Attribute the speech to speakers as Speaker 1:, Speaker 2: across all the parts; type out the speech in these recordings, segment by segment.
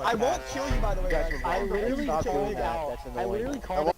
Speaker 1: I won't kill you, by the way.
Speaker 2: Guys,
Speaker 1: I literally
Speaker 2: stop
Speaker 1: called
Speaker 2: doing that.
Speaker 1: out.
Speaker 2: That's
Speaker 1: I
Speaker 2: annoying.
Speaker 1: literally called out.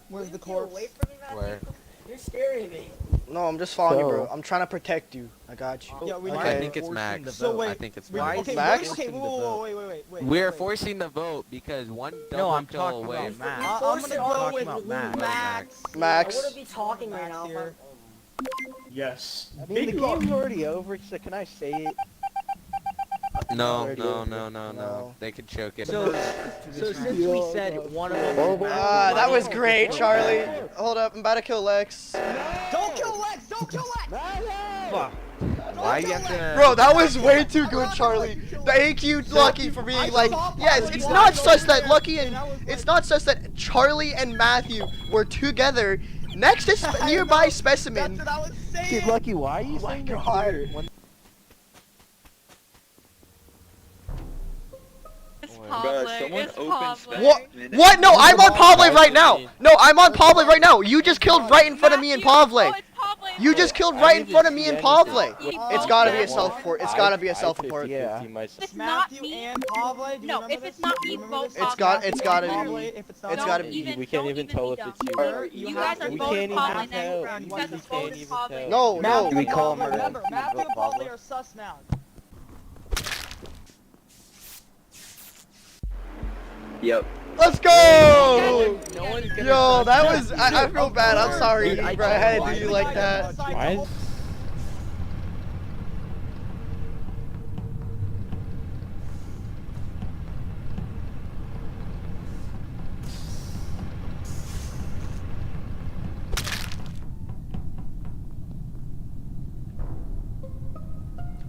Speaker 1: Where's the corpse?
Speaker 3: Wait for me, Matthew.
Speaker 4: Where?
Speaker 3: You're scaring me.
Speaker 5: No, I'm just following you, bro.
Speaker 2: So-
Speaker 5: I'm trying to protect you. I got you.
Speaker 1: Yeah, we
Speaker 4: I
Speaker 5: Okay.
Speaker 4: think it's Max.
Speaker 1: So wait,
Speaker 4: I think it's
Speaker 1: we-
Speaker 4: Max.
Speaker 1: okay,
Speaker 5: Max?
Speaker 1: wait, okay, whoa, wait.
Speaker 4: We're
Speaker 1: wait.
Speaker 4: forcing the vote because one
Speaker 6: No,
Speaker 4: double
Speaker 6: I'm
Speaker 4: kill
Speaker 6: talking
Speaker 4: away
Speaker 6: about
Speaker 4: from
Speaker 6: Max.
Speaker 1: I'm
Speaker 3: Force
Speaker 1: gonna
Speaker 3: it
Speaker 1: go
Speaker 3: on
Speaker 1: with
Speaker 6: about Max.
Speaker 1: Max.
Speaker 5: Max.
Speaker 3: I wouldn't be talking right
Speaker 1: Max
Speaker 3: now.
Speaker 1: here.
Speaker 2: Yes. I mean, the game's already over, so can I say it?
Speaker 4: No,
Speaker 2: Already
Speaker 4: no,
Speaker 2: over.
Speaker 4: no, no, no.
Speaker 5: No.
Speaker 4: They could choke it.
Speaker 6: So since we said one of them was
Speaker 5: Ah, that was great, Charlie. Hold up, I'm about to kill Lex.
Speaker 1: Don't kill Lex! Don't kill Lex!
Speaker 6: fuck.
Speaker 4: Why you have to?
Speaker 5: Bro, that was way too good, Charlie. Thank you, Lucky, for being like, yes, it's not such that Lucky and it's not such that Charlie and Matthew were together next to nearby specimen.
Speaker 1: That's what I was saying!
Speaker 2: Dude, Lucky, why are you saying that?
Speaker 5: God.
Speaker 7: It's
Speaker 8: Bro,
Speaker 7: Pavle.
Speaker 8: someone
Speaker 7: It's
Speaker 8: open
Speaker 7: Pavle.
Speaker 8: spec.
Speaker 5: What? What? No, I'm on Pavle right now. No, I'm on Pavle right now. You just killed right in front of me and Pavle.
Speaker 7: Oh, it's Pavle.
Speaker 5: You just killed right in front of me and Pavle. It's gotta be a
Speaker 7: both
Speaker 5: self-report. It's gotta be a self-report.
Speaker 2: Yeah.
Speaker 7: It's not
Speaker 1: Matthew
Speaker 7: me.
Speaker 1: and Pavle, do you
Speaker 7: No,
Speaker 1: remember
Speaker 7: if it's
Speaker 1: this?
Speaker 7: not
Speaker 1: Do you
Speaker 7: me,
Speaker 1: remember
Speaker 7: vote
Speaker 1: this?
Speaker 5: It's got- it's gotta be
Speaker 1: Pavle,
Speaker 5: me.
Speaker 1: if it's not
Speaker 5: It's
Speaker 7: Don't
Speaker 5: gotta be.
Speaker 7: even-
Speaker 6: We can't
Speaker 7: don't
Speaker 6: even
Speaker 7: be
Speaker 6: tell if
Speaker 7: dumb.
Speaker 6: it's you or
Speaker 7: You guys are
Speaker 2: We
Speaker 7: both
Speaker 2: can't even
Speaker 7: Pavle
Speaker 2: tell.
Speaker 7: now. You
Speaker 1: We
Speaker 7: guys are
Speaker 1: can't
Speaker 7: both
Speaker 6: even
Speaker 7: Pavle.
Speaker 6: tell.
Speaker 5: No,
Speaker 1: Matthew
Speaker 5: no.
Speaker 1: and
Speaker 2: We call him
Speaker 1: Pavle,
Speaker 2: our
Speaker 1: remember,
Speaker 2: own
Speaker 1: Matthew and
Speaker 2: Pavle.
Speaker 1: Pavle are sus now.
Speaker 8: Yep.
Speaker 5: Let's go!
Speaker 6: No one's gonna
Speaker 5: Yo,
Speaker 6: trust
Speaker 5: that
Speaker 6: us.
Speaker 5: was. I feel bad. I'm sorry,
Speaker 6: Dude, I
Speaker 5: bro. I had to
Speaker 6: don't
Speaker 5: do you
Speaker 6: like
Speaker 5: like that.
Speaker 2: Why?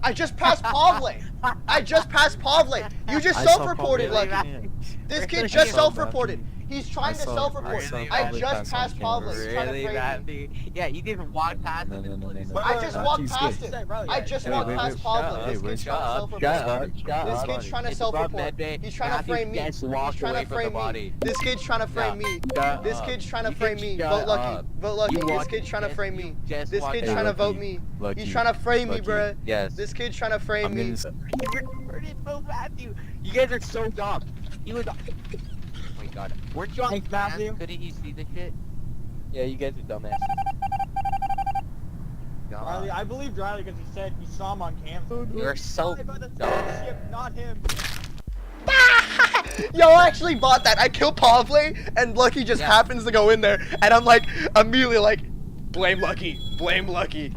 Speaker 5: I just passed Pavle. I just passed Pavle. You just self-reported, Lucky. This kid just self-reported. He's trying to self-report. I just passed Pavle. He's trying to
Speaker 6: Really,
Speaker 5: frame me.
Speaker 6: Matthew? Yeah, you didn't walk past him.
Speaker 5: I just walked past him. I just walked past Pavle. This kid's trying to self-report. This kid's trying to self-report. He's trying to frame me. He's trying to frame me. This kid's trying to frame me. This kid's trying to frame me. Vote Lucky. Vote Lucky. This kid's trying to frame me. This kid's trying to vote me. He's trying to frame me, bruh.
Speaker 4: Yes.
Speaker 5: This kid's trying to frame me.
Speaker 6: You recorded both Matthew. You guys are so dumb. He was. Oh my god. Weren't you on
Speaker 1: Thanks, Matthew.
Speaker 6: Couldn't you see the shit?
Speaker 2: Yeah, you guys are dumbasses.
Speaker 1: Riley, I believe Riley because he said he saw him on cam.
Speaker 6: You're so
Speaker 1: By the
Speaker 6: dumb.
Speaker 1: ship, not him.
Speaker 5: Yo, I actually bought that. I kill Pavle, and Lucky just happens to go in there, and I'm like, immediately like, blame Lucky, blame Lucky.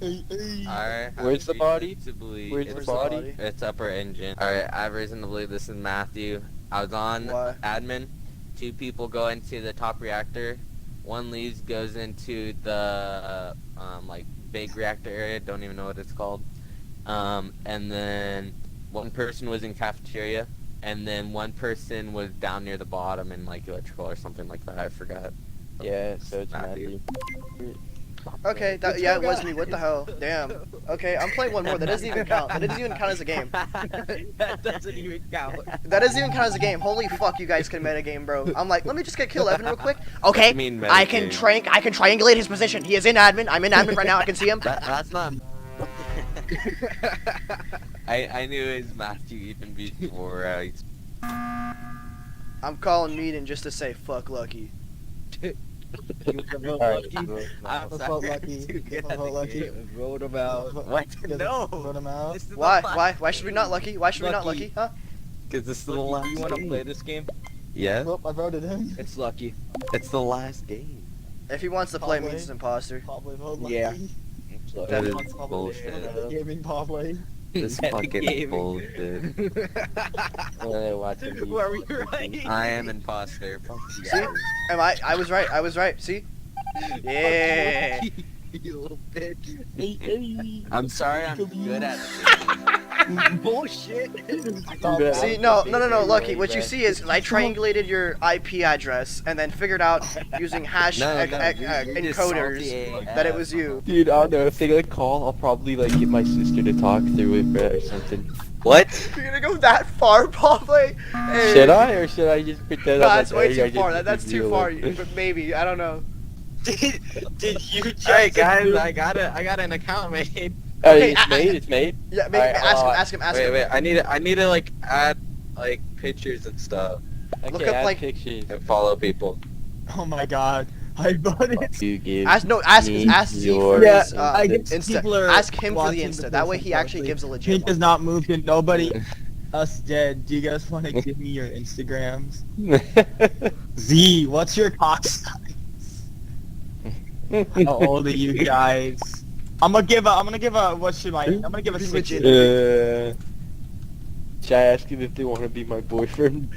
Speaker 4: Alright.
Speaker 2: Where's the body?
Speaker 4: To believe
Speaker 2: Where's the
Speaker 4: it's,
Speaker 2: body?
Speaker 4: it's upper engine. Alright, I have reason to believe this is Matthew. I was on
Speaker 5: Why?
Speaker 4: admin. 2 people go into the top reactor. 1 leaves, goes into the like big reactor area. Don't even know what it's called. And then 1 person was in cafeteria, and then 1 person was down near the bottom in like electrical or something like that. I forgot.
Speaker 2: Yeah, so it's
Speaker 4: Matthew.
Speaker 2: Matthew.
Speaker 5: Okay, that, yeah, it was me. What the hell? Damn. Okay, I'm playing 1 more. That doesn't even count. That doesn't even count as a game.
Speaker 6: That doesn't even count.
Speaker 5: That doesn't even count as a game. Holy fuck, you guys can metagame, bro. I'm like, let me just get kill Evan real quick. Okay,
Speaker 4: I mean
Speaker 5: I can triangulate his position. He is in admin. I'm in admin right now. I can see him.
Speaker 4: That's not. I knew it was Matthew even before.
Speaker 5: I'm calling meeting just to say fuck Lucky.
Speaker 2: Alright,
Speaker 6: I'm
Speaker 1: Vote
Speaker 6: sorry.
Speaker 1: Lucky.
Speaker 6: Too good.
Speaker 1: Vote Lucky.
Speaker 6: Vote him out. What? No.
Speaker 1: Vote him out.
Speaker 6: This is the
Speaker 5: Why?
Speaker 6: last-
Speaker 5: Why? Why should we not Lucky? Why should we not
Speaker 6: Lucky.
Speaker 5: Lucky? Huh?
Speaker 4: Because this is the
Speaker 6: Lucky,
Speaker 4: last.
Speaker 6: you want to
Speaker 4: game.
Speaker 6: play this game?
Speaker 4: Yeah.
Speaker 1: Nope, I voted him.
Speaker 6: It's Lucky.
Speaker 4: It's the last game.
Speaker 5: If he wants to play,
Speaker 1: Probably.
Speaker 5: means he's an imposter.
Speaker 1: Probably vote Lucky.
Speaker 6: Yeah.
Speaker 4: That is
Speaker 1: Probably.
Speaker 4: bullshit.
Speaker 1: Gaming Pavle.
Speaker 4: This fucking bullshit.
Speaker 6: Were we right?
Speaker 4: I am imposter. Fuck you
Speaker 5: See?
Speaker 4: guys.
Speaker 5: I was right. I was right. See? Yeah.
Speaker 6: You little bitch.
Speaker 4: I'm sorry I'm good at this.
Speaker 6: Bullshit.
Speaker 5: See, no, Lucky. What you see is I triangulated your IP address and then figured out using hash encoders that it was you.
Speaker 7: Dude, I don't know. If they like call, I'll probably like get my sister to talk through it or something.
Speaker 6: What?
Speaker 5: You're gonna go that far, Pablo? Hey.
Speaker 7: Should I, or should I just pretend?
Speaker 5: No,
Speaker 7: I'm
Speaker 5: that's
Speaker 7: like,
Speaker 5: way
Speaker 7: hey,
Speaker 5: too far. That's too far. But maybe I don't know.
Speaker 6: Did you just? Hey guys, I got an account made.
Speaker 5: Okay,
Speaker 7: it's made.
Speaker 5: Yeah, maybe ask him.
Speaker 6: Wait, I need to like add like pictures and stuff
Speaker 7: Okay,
Speaker 5: Look up,
Speaker 7: add
Speaker 5: like-
Speaker 7: pictures.
Speaker 6: and follow people.
Speaker 1: Oh my god. I voted.
Speaker 7: You give
Speaker 5: Ask
Speaker 7: me
Speaker 5: Z
Speaker 7: your-
Speaker 5: for
Speaker 1: Yeah,
Speaker 5: his
Speaker 1: I guess people
Speaker 5: Insta.
Speaker 1: are
Speaker 5: Ask him for the
Speaker 1: watching
Speaker 5: Insta. That way he actually
Speaker 1: closely.
Speaker 5: gives a legit
Speaker 1: Pink
Speaker 5: one.
Speaker 1: does not move to nobody. Us dead. Do you guys want to give me your Instagrams? Z, what's your cock size? How old are you guys? I'm gonna give a what should I'm gonna give a 60.
Speaker 7: Should I ask him if they want to be my boyfriend?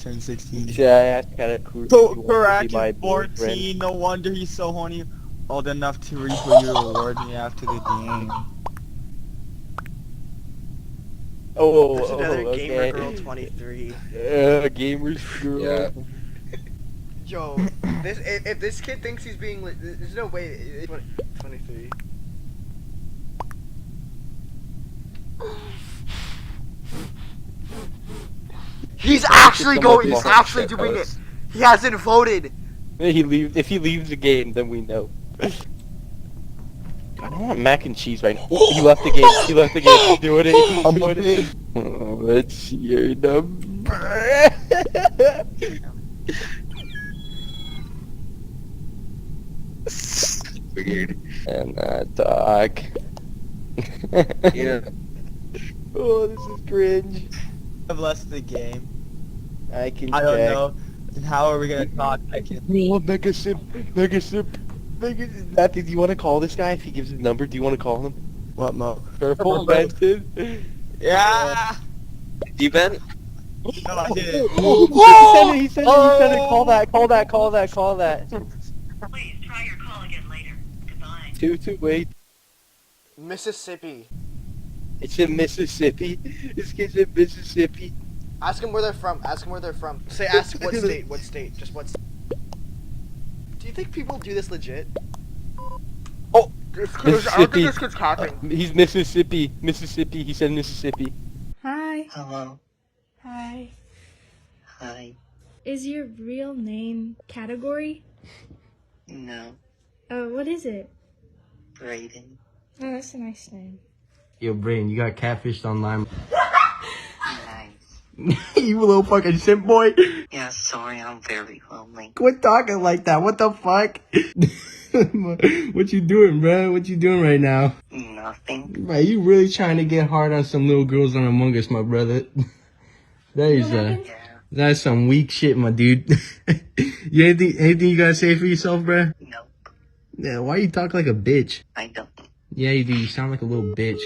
Speaker 1: Turn 16.
Speaker 7: Should I ask kind of cool?
Speaker 1: So
Speaker 7: if he wants to be my
Speaker 1: Karak is 14.
Speaker 7: boyfriend?
Speaker 1: No wonder he's so horny. Old enough to reap what you reward me after the game.
Speaker 5: There's another
Speaker 7: okay.
Speaker 5: gamer girl 23.
Speaker 7: Gamer's girl.
Speaker 6: Yeah.
Speaker 5: Yo, if this kid thinks he's being there's no way. 23. He's actually going. He's actually doing it. He hasn't voted.
Speaker 7: If he leaves the game, then we know. I don't want mac and cheese right now. Oh, he left the game. He left the game. He's doing it. He's doing it. Oh, let's see your number.
Speaker 6: Weird.
Speaker 7: And talk.
Speaker 6: Yeah.
Speaker 7: Oh, this is cringe.
Speaker 1: I've left the game.
Speaker 7: I can
Speaker 1: I don't
Speaker 7: check.
Speaker 1: know. Then how are we gonna talk? I can.
Speaker 7: Oh, Mega Sip. Matthew, do you want to call this guy if he gives his number? Do you want to call him?
Speaker 1: What Mo?
Speaker 7: Purple Benson.
Speaker 1: Yeah.
Speaker 6: You Ben?
Speaker 1: No, I didn't.
Speaker 7: He said it. Call that.
Speaker 8: Please try your call again later. Goodbye.
Speaker 7: Wait.
Speaker 5: Mississippi.
Speaker 7: It's in Mississippi. This kid's in Mississippi.
Speaker 5: Ask him where they're from. Ask what state. What state? Just what state. Do you think people do this legit?
Speaker 7: Oh,
Speaker 5: I don't think this kid's capping.
Speaker 7: He's Mississippi. He said Mississippi.
Speaker 9: Hi.
Speaker 8: Hello.
Speaker 9: Hi.
Speaker 8: Hi.
Speaker 9: Is your real name Category?
Speaker 8: No.
Speaker 9: What is it?
Speaker 8: Brayden.
Speaker 9: Oh, that's a nice name.
Speaker 10: Yo, Brain, you got catfished online.
Speaker 8: Nice.
Speaker 10: You little fucking simp boy.
Speaker 8: Yeah, sorry, I'm very lonely.
Speaker 10: Quit talking like that. What the fuck? What you doing, bro? What you doing right now?
Speaker 8: Nothing.
Speaker 10: Right, you really trying to get hard on some little girls on Among Us, my brother.
Speaker 8: Yeah.
Speaker 10: That's some weak shit, my dude. You anything you gotta say for yourself, bro?
Speaker 8: Nope.
Speaker 10: Yeah, why you talk like a bitch?
Speaker 8: I don't.
Speaker 10: Yeah, you do. You sound like a little bitch.